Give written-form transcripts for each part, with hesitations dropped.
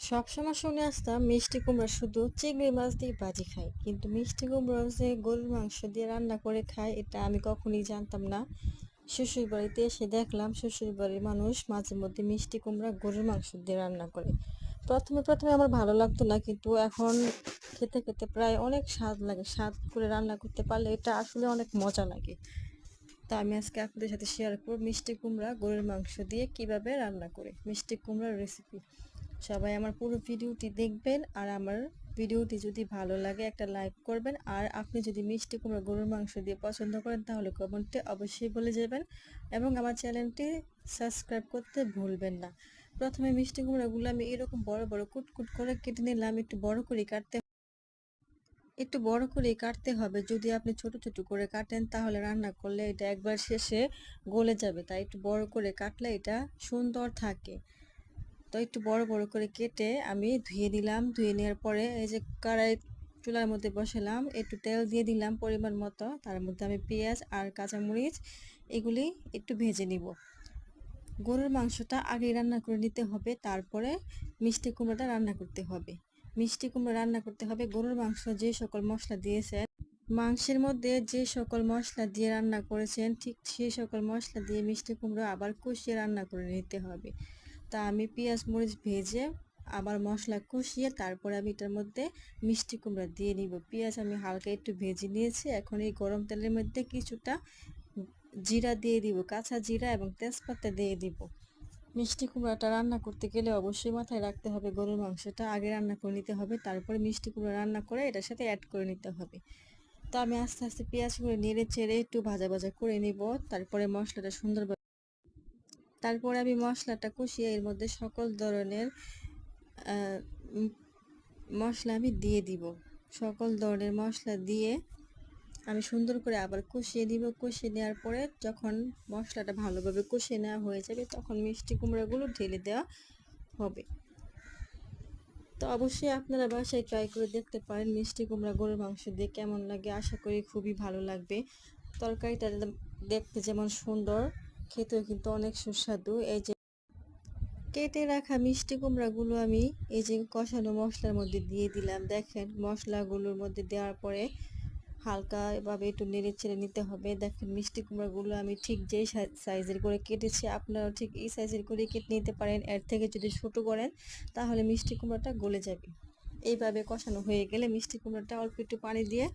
সবসময় শুনে আসতাম মিষ্টি কুমড়া শুধু চিংড়ি মাছ দিয়ে ভাজি খায়, কিন্তু মিষ্টি কুমড়া যে গরুর মাংস দিয়ে রান্না করে খায় এটা আমি কখনোই জানতাম না। শ্বশুর বাড়িতে এসে দেখলাম শ্বশুর বাড়ির মানুষ মাঝে মধ্যে মিষ্টি কুমড়া গরুর মাংস দিয়ে রান্না করে। প্রথমে প্রথমে আমার ভালো লাগতো না, কিন্তু এখন খেতে খেতে প্রায় অনেক স্বাদ লাগে। স্বাদ করে রান্না করতে পারলে এটা আসলে অনেক মজা লাগে। তা আমি আজকে আপনাদের সাথে শেয়ার করব মিষ্টি কুমড়া গরুর মাংস দিয়ে কিভাবে রান্না করে মিষ্টি কুমড়ার রেসিপি। সবাই আমার পুরো ভিডিওটি দেখবেন, আর আমার ভিডিওটি যদি ভালো লাগে একটা লাইক করবেন। আর আপনি যদি মিষ্টি কুমড়া গরুর মাংস দিয়ে পছন্দ করেন তাহলে কমেন্টে অবশ্যই বলে যাবেন, এবং আমার চ্যানেলটি সাবস্ক্রাইব করতে ভুলবেন না। প্রথমে মিষ্টি কুমড়াগুলো আমি এরকম বড় বড় কুটকুট করে কেটে নিলাম। একটু বড় করে কাটতে হবে। যদি আপনি ছোট ছোট করে কাটেন তাহলে রান্না করলে এটা একবার শেষে গলে যাবে, তাই একটু বড় করে কাটলে এটা সুন্দর থাকে। তো একটু বড় বড় করে কেটে আমি ধুয়ে দিলাম। ধুয়ে নেওয়ার পরে এই যে কড়াই চুলার মধ্যে বসালাম, একটু তেল দিয়ে দিলাম পরিমাণ মতো। তার মধ্যে আমি পেঁয়াজ আর কাঁচামরিচ এগুলি একটু ভেজে নিব। গরুর মাংসটা আগে রান্না করে নিতে হবে, তারপরে মিষ্টি কুমড়োটা রান্না করতে হবে। মিষ্টি কুমড়ো রান্না করতে হবে গরুর মাংস যে সকল মশলা দিয়েছেন, মাংসের মধ্যে যে সকল মশলা দিয়ে রান্না করেছেন ঠিক সেই সকল মশলা দিয়ে মিষ্টি কুমড়ো আবার কষিয়ে রান্না করে নিতে হবে। তা আমি পেঁয়াজ মরিচ ভেজে আবার মশলা কষিয়ে তারপরে আমি এটার মধ্যে মিষ্টি কুমড়া দিয়ে নিব। পেঁয়াজ আমি হালকা একটু ভেজে নিয়েছি। এখন এই গরম তেলের মধ্যে কিছুটা জিরা দিয়ে দিব, কাঁচা জিরা এবং তেজপাতা দিয়ে দিব। মিষ্টি কুমড়াটা রান্না করতে গেলে অবশ্যই মাথায় রাখতে হবে গরুর মাংসটা আগে রান্না করে নিতে হবে, তারপরে মিষ্টি কুমড়া রান্না করে এটার সাথে অ্যাড করে নিতে হবে। তো আমি আস্তে আস্তে পেঁয়াজগুলো নেড়ে চেড়ে একটু ভাজা ভাজা করে নিব। তারপরে মশলাটা সুন্দরভাবে, তারপরে আমি মশলাটা কষিয়ে এর মধ্যে সকল ধরনের আহ, উম, মশলা আমি দিয়ে দিব। সকল ধরনের মশলা দিয়ে আমি সুন্দর করে আবার কষিয়ে দিব। কষিয়ে নেওয়ার পরে যখন মশলাটা ভালোভাবে কষিয়ে নেওয়া হয়ে যাবে তখন মিষ্টি কুমড়াগুলো ঢেলে দেওয়া হবে। তো অবশ্যই আপনারা বাসায় ট্রাই করে দেখতে পারেন মিষ্টি কুমড়া গরুর মাংস দিয়ে কেমন লাগে। আশা করি খুবই ভালো লাগবে। তরকারিটা দেখতে যেমন সুন্দর, খেতেও কিন্তু অনেক সুস্বাদু। এই যে কেটে রাখা মিষ্টি কুমড়াগুলো আমি এই যে কষানো মশলার মধ্যে দিয়ে দিলাম। দেখেন মশলাগুলোর মধ্যে দেওয়ার পরে হালকাভাবে একটু নেড়ে ছেড়ে নিতে হবে। দেখেন মিষ্টি কুমড়াগুলো আমি ঠিক যেই সাইজের করে কেটেছি আপনারাও ঠিক এই সাইজের করে কেটে নিতে পারেন। এর থেকে যদি ছোট করেন তাহলে মিষ্টি কুমড়াটা গলে যাবে। এইভাবে কষানো হয়ে গেলে মিষ্টি কুমড়াটা অল্প একটু পানি দিয়ে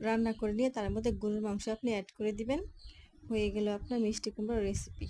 রান্না করে নিয়ে তার মধ্যে গরুর মাংস আপনি অ্যাড করে দিবেন। হয়ে গেল আপনার মিষ্টি কুমড়ার রেসিপি।